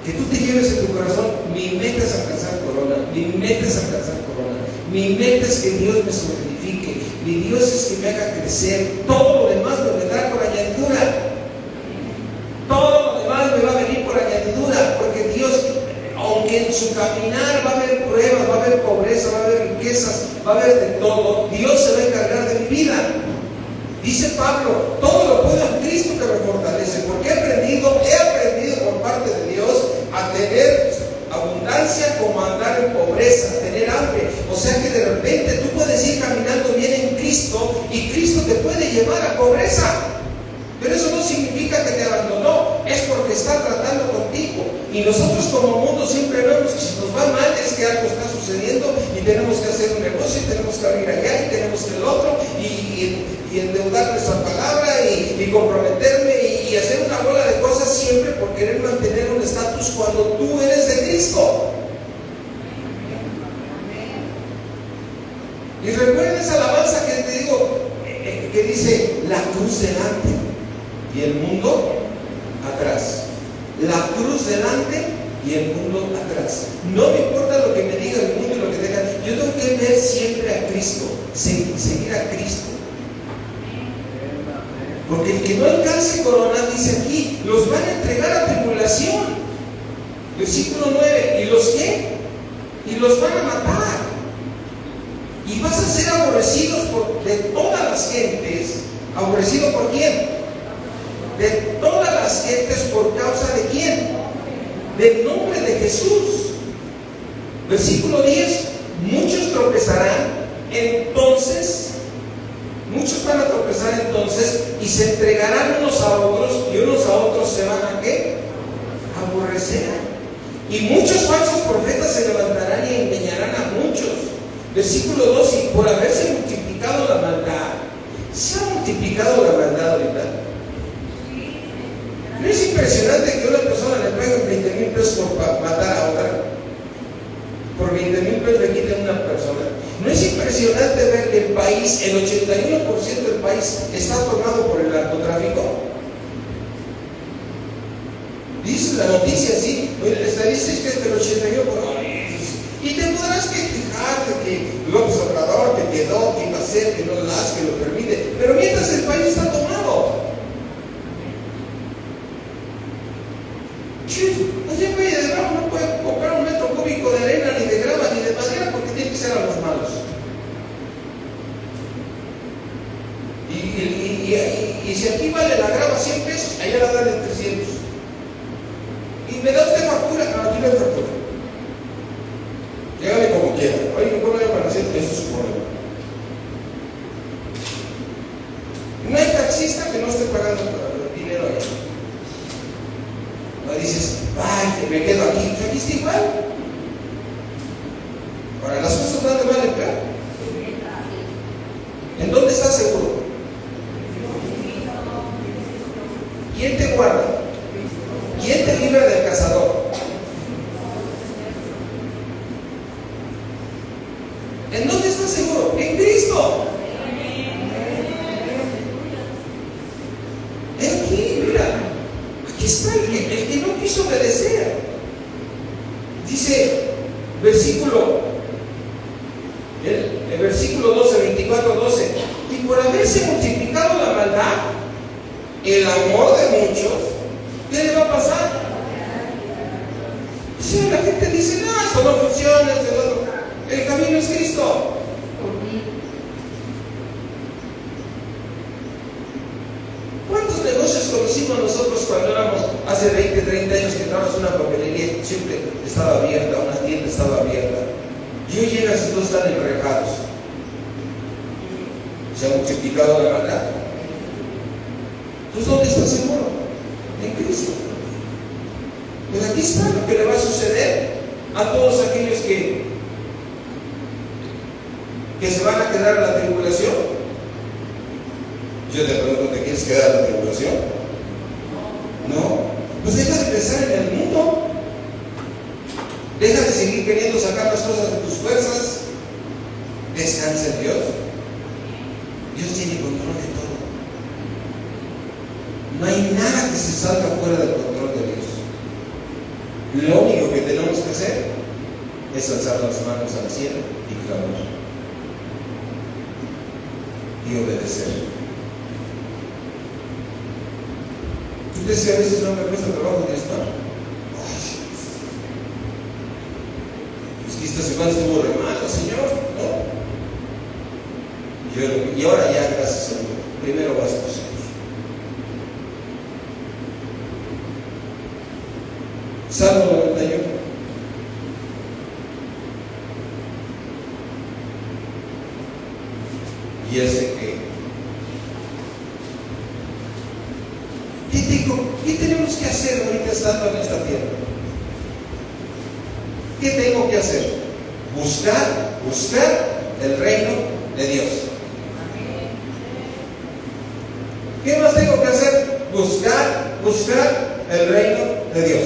que tú te lleves en tu corazón, mi meta es alcanzar corona, mi meta es alcanzar corona, mi meta es que Dios me solidifique, mi Dios es que me haga crecer, todo lo demás me vendrá por añadidura, todo lo demás me va a venir por añadidura, porque Dios, aunque en su caminar va a haber pruebas, va a haber pobreza, va a haber riquezas, va a haber de todo, Dios se va a encargar de mi vida. Dice Pablo, todo lo puedo en Cristo que me fortalece, porque he aprendido por parte de Dios a tener abundancia como a andar en pobreza, a tener hambre. O sea que de repente tú puedes ir caminando bien en Cristo y Cristo te puede llevar a pobreza. Pero eso no significa que te abandonó, es porque está tratando contigo. Y nosotros como mundo siempre vemos que si nos va mal es que algo está sucediendo y tenemos que hacer un negocio y tenemos que abrir allá y tenemos que el otro y endeudar nuestra palabra y comprometerme y hacer una bola de cosas siempre por querer mantener un estatus cuando tú eres de Cristo. Y recuerda esa alabanza que te digo, que dice la cruz delante y el mundo atrás. La cruz delante y el mundo atrás. No me importa lo que me diga el mundo y lo que diga. Yo tengo que ver siempre a Cristo, seguir a Cristo. Porque el que no alcance corona, dice aquí, los van a entregar a tribulación. Versículo 9. ¿Y los qué? Y los van a matar. Y vas a ser aborrecidos de todas las gentes. ¿Aborrecido por quién? De todas las gentes, ¿por causa de quién? Del nombre de Jesús. Versículo 10. Muchos tropezarán, entonces, muchos van a tropezar entonces y se entregarán unos a otros y unos a otros se van a ¿qué? A aborrecer. Y muchos falsos profetas se levantarán y engañarán a muchos. Versículo 2. Y por haberse multiplicado la maldad, ¿se ha multiplicado la maldad ahorita? ¿No es impresionante que una persona que el país, el 81% del país está tomado por el narcotráfico? Dice la noticia así, la estadística es del 81%. Y te podrás quejar de que López Obrador te quedó, que iba a hacer, que no lo hace, que lo permite, pero mientras el país está tomado. Allá en Valle de Bravo no puede comprar un metro cúbico de arena, ni de grava, ni de madera, porque tiene que ser a los malos. Y si aquí vale la grava 100 pesos, allá la dan en 300. Y me da usted factura, no, aquí no hay factura. Llegale como quiera. Oye, ¿cómo le van a hacer? Eso es su problema. No hay taxista que no esté pagando dinero allá. No dices, ay, me quedo aquí. Aquí está igual. Ahora, las cosas van de mal en peor. ¿En dónde estás seguro? ¿Quién te guarda? ¿Quién te libra del cazador? ¿En dónde estás seguro? En Cristo. Aquí, mira, aquí está el que no quiso obedecer. Dice, el versículo 12, 24, 12, y por haberse multiplicado la maldad, el amor de muchos, ¿qué le va a pasar? Si la gente dice, no, esto no funciona, el camino es Cristo. ¿Cuántos negocios conocimos nosotros cuando éramos hace 20, 30 años que entrabas a una papelería? Siempre estaba abierta, una tienda estaba abierta. Y hoy llegas y todos están enrejados. Se ha multiplicado la maldad. Entonces, ¿dónde estás seguro? En Cristo. Pues aquí está lo que le va a suceder a todos aquellos que se van a quedar en la tribulación. Yo te pregunto, ¿te quieres quedar en la tribulación? No. Pues deja de pensar en el mundo. Deja de seguir queriendo sacar las cosas de tus fuerzas. Descansa en Dios. Dios tiene control de todo. No hay nada que se salga fuera del control de Dios. Lo único que tenemos que hacer es alzar las manos al cielo y clamar y obedecer. ¿Tú crees que a veces no me cuesta trabajo diezmar? Es que esta semana estuvo re malo, Señor, ¿no? Y ahora ya, gracias, Señor. Primero vas tú, Señor. Salmo 91. Y ese ¿qué tenemos que hacer ahorita estando en esta tierra? ¿Qué tengo que hacer? Buscar el reino de Dios. ¿Qué más tengo que hacer? Buscar el reino de Dios.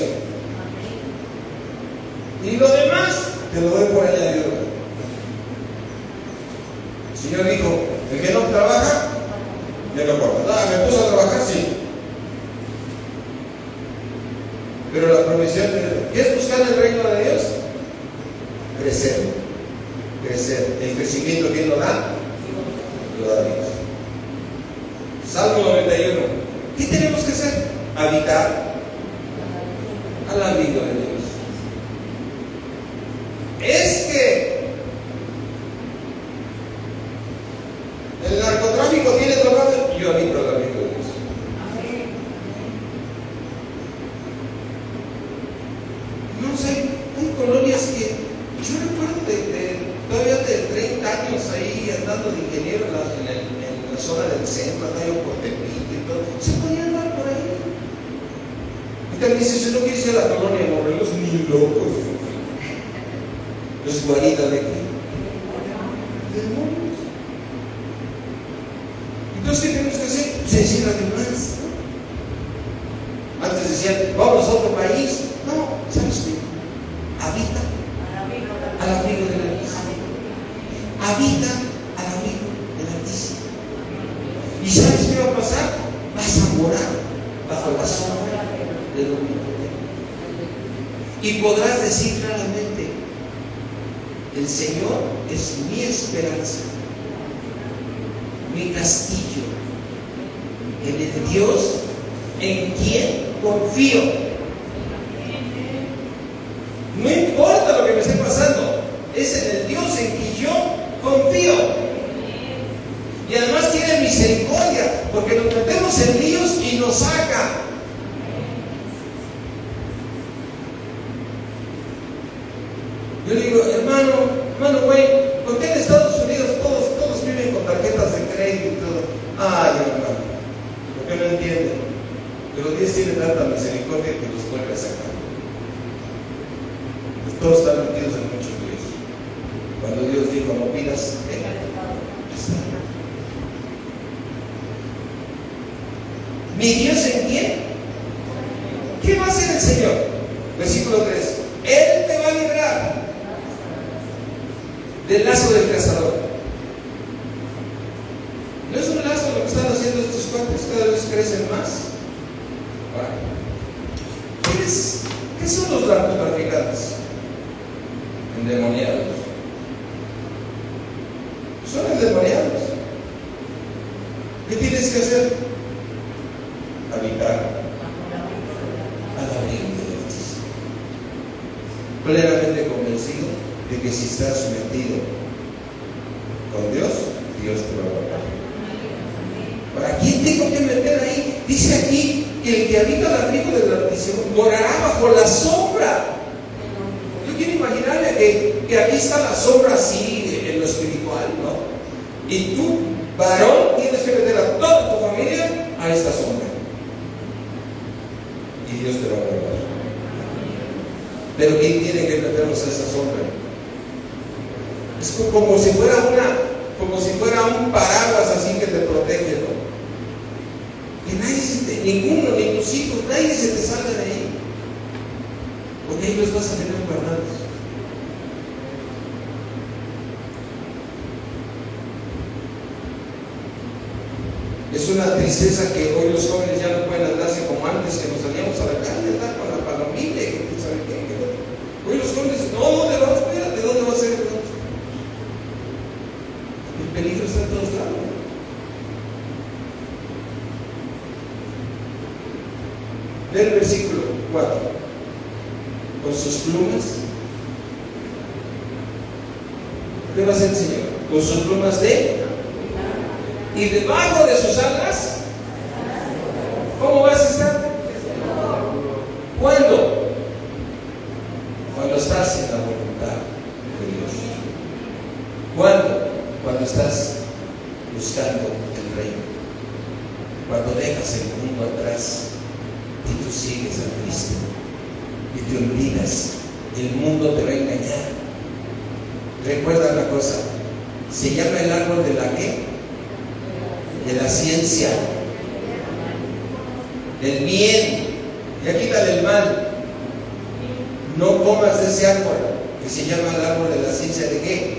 Y lo demás te lo doy por añadido. El Señor dijo, el que no trabaja, ya no importa. Me puso a trabajar, sí. Pero la provisión, ¿qué es buscar el reino de Dios? Crecer. El crecimiento, ¿quién lo da? Lo da Dios. Salmo 91. ¿Qué tenemos que hacer? Habitar al abrigo de Dios. Es que el narcotráfico tiene tomado, yo habito al abrigo de Dios. No sé, hay colonias que yo recuerdo todavía de 30 años ahí andando de ingeniero en la zona del centro, andando por Tepito y todo, se podía andar por ahí. Y también dice, si no quieres ir a la colonia de Morelos, ni locos. Los guaridas de aquí. Demonios. Entonces, ¿qué tenemos que hacer? Se encierra de más. Antes decían, vamos a otro país. No, ¿sabes qué? Habita al abrigo de la iglesia. Habita al abrigo la sombra del Omnipotente. Y podrás decir claramente: el Señor es mi esperanza, mi castillo, en el Dios en quien confío. No importa lo que me esté pasando, es en el Dios en quien yo confío. Y además tiene misericordia, porque nos metemos en líos y nos saca. Yo digo: hermano güey, ¿por qué en Estados Unidos todos viven con tarjetas de crédito y todo? Ay, hermano, porque no entienden. Pero Dios tiene tanta misericordia que los vuelve a sacar. Pues todos están metidos en muchos líos. Cuando Dios dijo: no pidas, venga, está. ¿Mi Dios en quién? ¿Qué va a hacer el Señor? Versículo 3. Él te va a librar del lazo del cazador. ¿No es un lazo lo que están haciendo estos cuates? Cada vez crecen más. ¿Qué son los narcotraficantes? Endemoniados. Son endemoniados. ¿Qué tienes que hacer? Habitar al abrigo de Dios, plenamente convencido de que si estás metido con Dios, Dios te va a guardar. ¿Para quién tengo que meter ahí? Dice aquí que el que habita al abrigo del Altísimo morará bajo la sombra. Yo quiero imaginarme que aquí está la sombra así en lo espiritual, ¿no? Y tú, varón, tienes que meter a toda tu familia a esta sombra. Y Dios te va a guardar. Pero ¿quién tiene que meternos a esa sombra? Es como si fuera un paraguas así que te protege, ¿no? Que nadie ninguno, ni tus hijos, nadie se te salga de ahí, porque ahí los vas a tener guardados. Es una tristeza que hoy los jóvenes ya no pueden andarse como antes, que nos salíamos a la calle, andar con la palomilla, que quién sabe qué. Hoy los jóvenes: no, ¿dónde vas? Espérate, ¿dónde vas a ir? El peligro está en todos lados. Ve el versículo 4. Con sus plumas, ¿qué va a hacer el Señor? Con sus plumas y debajo de sus alas, ¿cómo vas a estar? ¿Cuándo? Cuando estás en la voluntad de Dios. ¿Cuándo? Cuando estás buscando el reino. Cuando dejas el mundo atrás y tú sigues a Cristo y te olvidas, el mundo te va a engañar. Recuerda una cosa: se llama el árbol de la ¿qué? De la ciencia, del bien. Ya quítale el mal. No comas de ese árbol que se llama el árbol de la ciencia. ¿De qué?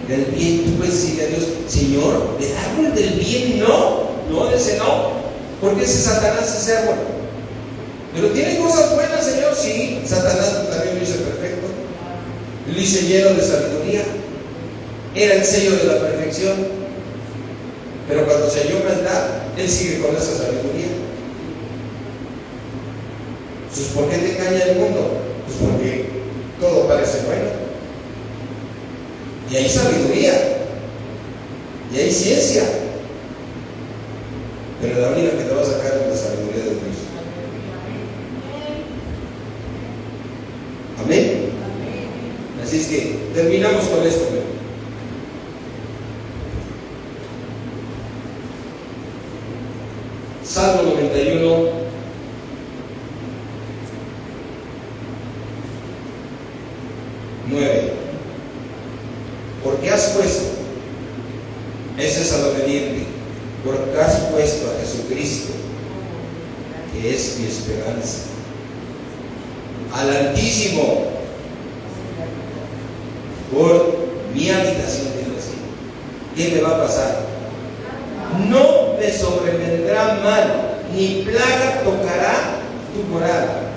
Del bien. Tú puedes decirle a Dios: Señor, del árbol del bien no, de ese no, porque ese Satanás, ese árbol. Pero tiene cosas buenas, Señor. Sí, Satanás también lo hizo perfecto, lo hizo lleno de sabiduría, era el sello de la perfección. Pero cuando se halló maldad, él sigue con esa sabiduría. Entonces, ¿por qué te engaña el mundo? Pues porque todo parece bueno. Y hay sabiduría, y hay ciencia, pero la única que te va a sacar es la sabiduría de Dios. Amén. Así es que terminamos con esto. Salmo 91, 9. Porque has puesto, ese es al obediente, porque has puesto a Jesucristo, que es mi esperanza, al Altísimo, por mi habitación de Dios. ¿Qué me va a pasar? No me sobrevendrá mal, ni plaga tocará tu morada.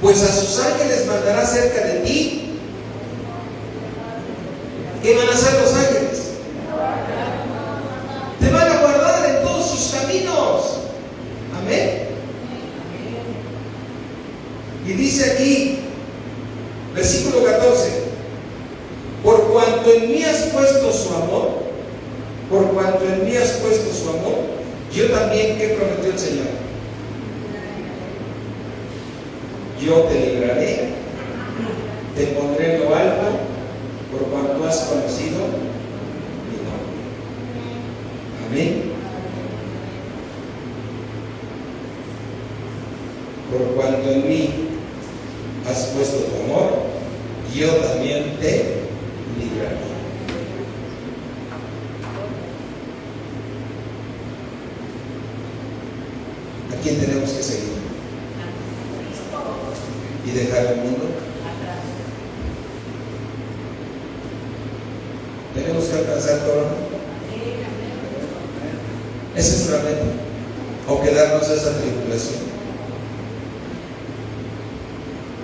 Pues a sus ángeles mandará cerca de ti. ¿Qué van a hacer los ángeles? Te van a guardar en todos sus caminos. Amén. Y dice aquí, versículo 14: por cuanto en mí has puesto su amor, por cuanto en mí has puesto su amor, yo también, ¿qué prometió el Señor? Yo te libraré, te pondré en lo alto, por cuanto has conocido mi nombre. Amén. Por cuanto en mí has puesto tu amor, yo también te libraré. ¿A quién tenemos que seguir? ¿Y dejar el mundo? Tenemos que alcanzar todo el mundo. Esa es la meta. O quedarnos a esa tribulación.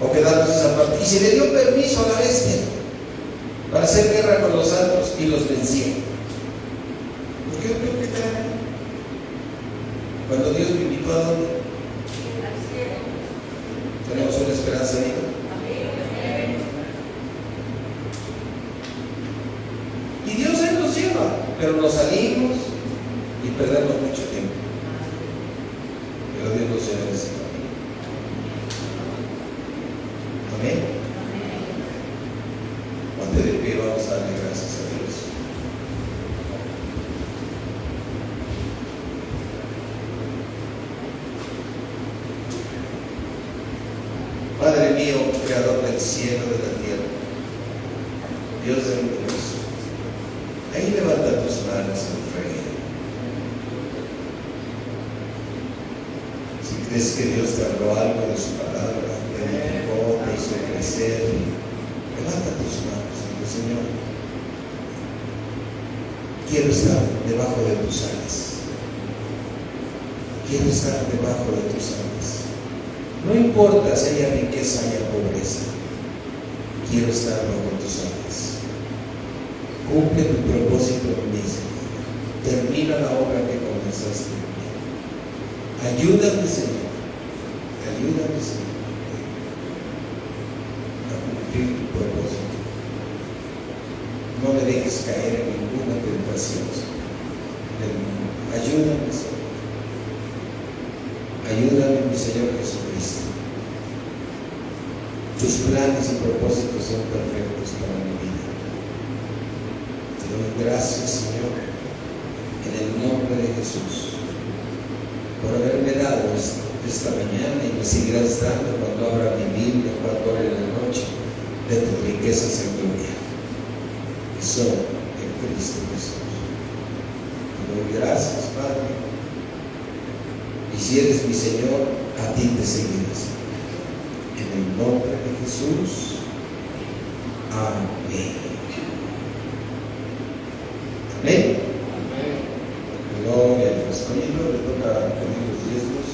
O quedarnos a esa parte. Y se le dio permiso a la bestia para hacer guerra con los santos y los venció. ¿Por qué creo que trae? Cuando Dios me invitó a dónde? Tenemos una esperanza viva. Y Dios Él nos lleva, pero nos salimos y perdemos mucho tiempo. Pero Dios nos lleva en ese camino. Amén. Ponte de pie, vamos a darle gracias a Dios. Padre mío, creador del cielo y de la tierra, Dios del universo, ahí levanta tus manos al Rey. Si crees que Dios te habló algo de su palabra, te edificó, te hizo crecer, levanta tus manos y dile: Señor, quiero estar debajo de tus alas. Quiero estar debajo de tus alas. No importa si haya riqueza, haya pobreza, quiero estar bajo tus alas. Cumple tu propósito en mí, Señor. Termina la obra que comenzaste en mí. Ayúdame, Señor. Ayúdame, Señor, a cumplir tu propósito. No me dejes caer en ninguna tentación, Señor. Ayúdame, Señor. Ayúdame, mi Señor Jesucristo. Tus planes y propósitos son perfectos para mi vida. Te doy gracias, Señor, en el nombre de Jesús, por haberme dado esta mañana y me seguirás dando cuando abra mi Biblia, cuando ore en la noche, de tus riquezas en gloria. Y son en Cristo Jesús. Te doy gracias, Padre. Y si eres mi Señor, a ti te seguirás. En el nombre de Jesús. Amén. Amén. Gloria a Dios. Oye, no le toca pedir los diezmos.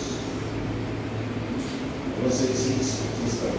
No sé si está.